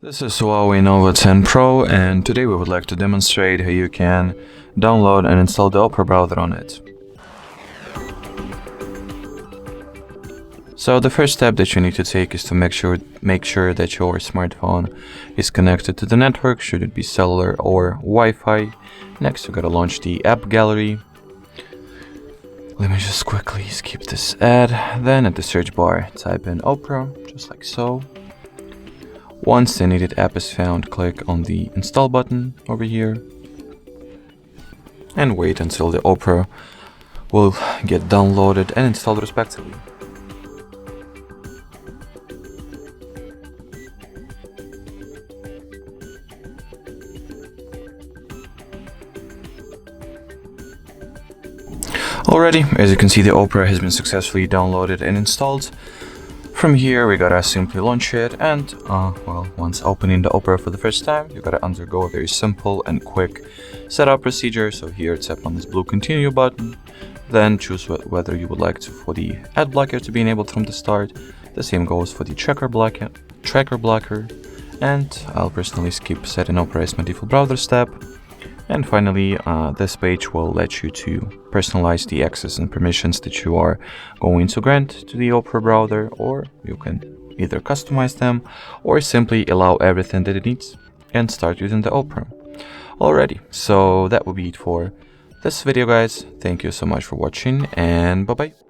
This is HUAWEI Nova 10 Pro, and today we would like to demonstrate how you can download and install the Opera browser on it. So the first step that you need to take is to make sure that your smartphone is connected to the network, should it be cellular or Wi-Fi. Next, you gotta launch the app gallery. Let me just quickly skip this ad. Then at the search bar, type in Opera, just like so. Once the needed app is found, click on the install button over here and wait until the Opera will get downloaded and installed respectively. Alrighty, as you can see, the Opera has been successfully downloaded and installed. From here, we gotta simply launch it, and once opening the Opera for the first time, you gotta undergo a very simple and quick setup procedure. So here, tap on this blue continue button, then choose whether you would like for the ad blocker to be enabled from the start. The same goes for the tracker blocker, and I'll personally skip setting Opera as my default browser step. And finally, this page will let you to personalize the access and permissions that you are going to grant to the Opera browser, or you can either customize them or simply allow everything that it needs and start using the Opera. Alrighty, so that will be it for this video, guys. Thank you so much for watching, and bye-bye.